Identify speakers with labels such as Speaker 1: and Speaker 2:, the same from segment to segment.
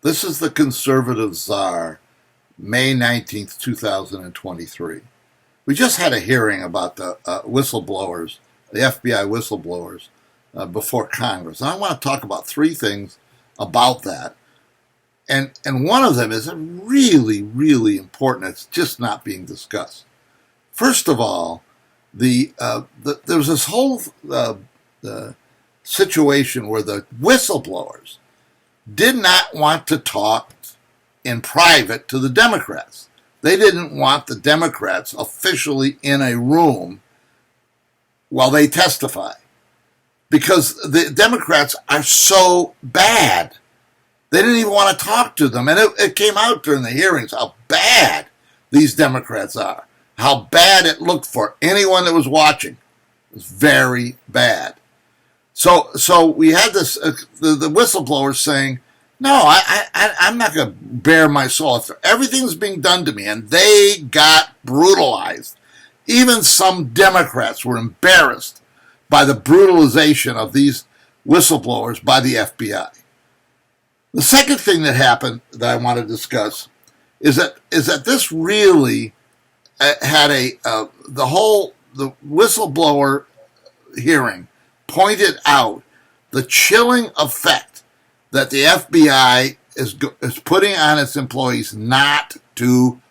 Speaker 1: This is the conservative czar, May 19th, 2023. We just had a hearing about the whistleblowers, the FBI whistleblowers, before Congress. And I want to talk about three things about that. And one of them is really, really important. It's just not being discussed. First of all, there was this whole situation where the whistleblowers did not want to talk in private to the Democrats. They didn't want the Democrats officially in a room while they testify, because the Democrats are so bad. They didn't even want to talk to them. And it came out during the hearings how bad these Democrats are, how bad it looked for anyone that was watching. It was very bad. So we had this, the whistleblowers saying, no, I'm not going to bare my soul. Everything's being done to me. And they got brutalized. Even some Democrats were embarrassed by the brutalization of these whistleblowers by the FBI. The second thing that happened that I want to discuss is that this really had the whistleblower hearing pointed out the chilling effect that the FBI is putting on its employees not to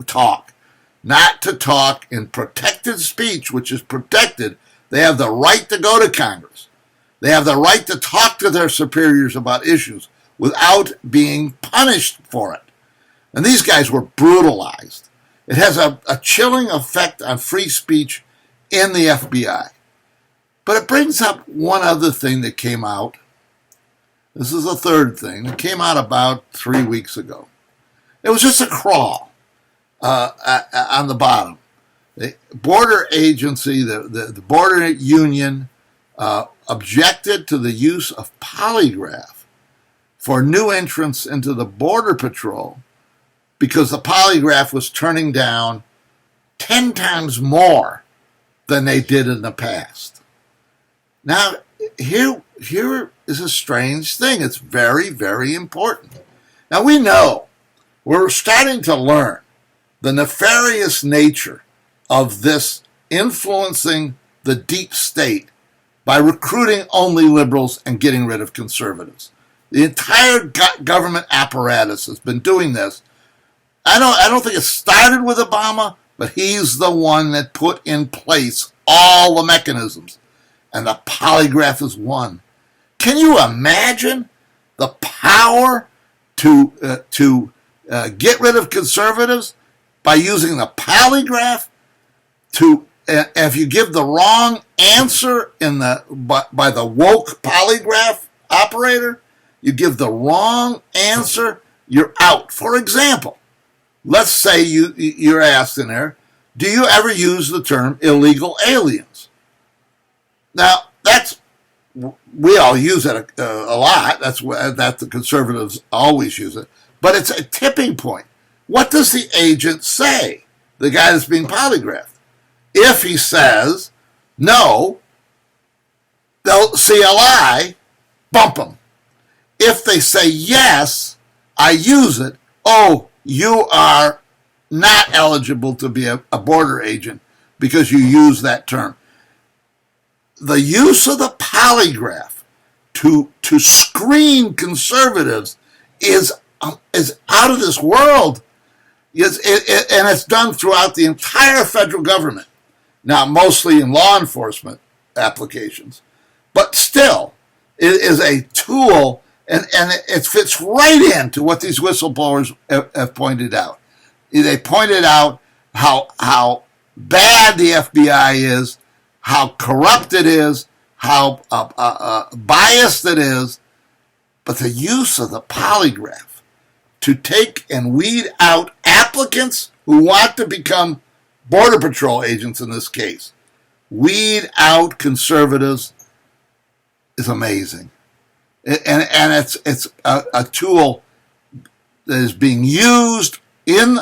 Speaker 1: talk in protected speech, which is protected. They have the right to go to Congress. They have the right to talk to their superiors about issues without being punished for it. And these guys were brutalized. It has a chilling effect on free speech in the FBI. But it brings up one other thing that came out. This is the third thing. It came out about 3 weeks ago. It was just a crawl on the bottom. The border agency, the border union, objected to the use of polygraph for new entrants into the Border Patrol because the polygraph was turning down 10 times more than they did in the past. Now, here is a strange thing. It's very, very important. Now, we're starting to learn the nefarious nature of this influencing the deep state by recruiting only liberals and getting rid of conservatives. The entire government apparatus has been doing this. I don't think it started with Obama, but he's the one that put in place all the mechanisms. And the polygraph is one. Can you imagine the power to get rid of conservatives by using the polygraph? If you give the wrong answer by the woke polygraph operator, you give the wrong answer, you're out. For example, let's say you're asked in there, do you ever use the term illegal aliens? Now, we all use it a lot. That's the conservatives always use it. But it's a tipping point. What does the agent say, the guy that's being polygraphed? If he says no, they'll see a lie, bump him. If they say yes, I use it, oh, you are not eligible to be a border agent because you use that term. The use of the polygraph to screen conservatives is out of this world. And it's done throughout the entire federal government. Now, mostly in law enforcement applications. But still, it is a tool, and it fits right into what these whistleblowers have pointed out. They pointed out how bad the FBI is, how corrupt it is, how biased it is, but the use of the polygraph to take and weed out applicants who want to become Border Patrol agents in this case, weed out conservatives, is amazing. And it's a tool that is being used in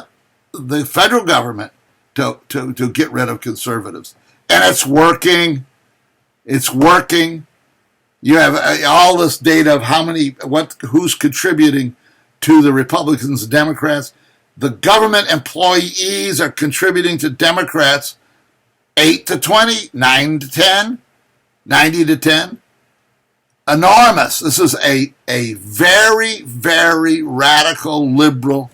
Speaker 1: the federal government to get rid of conservatives. And it's working. It's working. You have all this data of who's contributing to the Republicans and Democrats. The government employees are contributing to Democrats 8 to 20, 9 to 10, 90 to 10. Enormous. This is a very, very radical liberal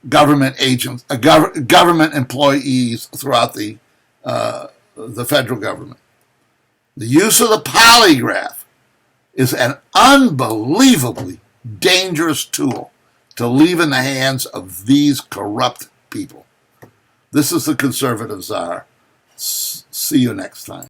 Speaker 1: government agents, government employees throughout the federal government. The use of the polygraph is an unbelievably dangerous tool to leave in the hands of these corrupt people. This is the Conservative Czar. See you next time.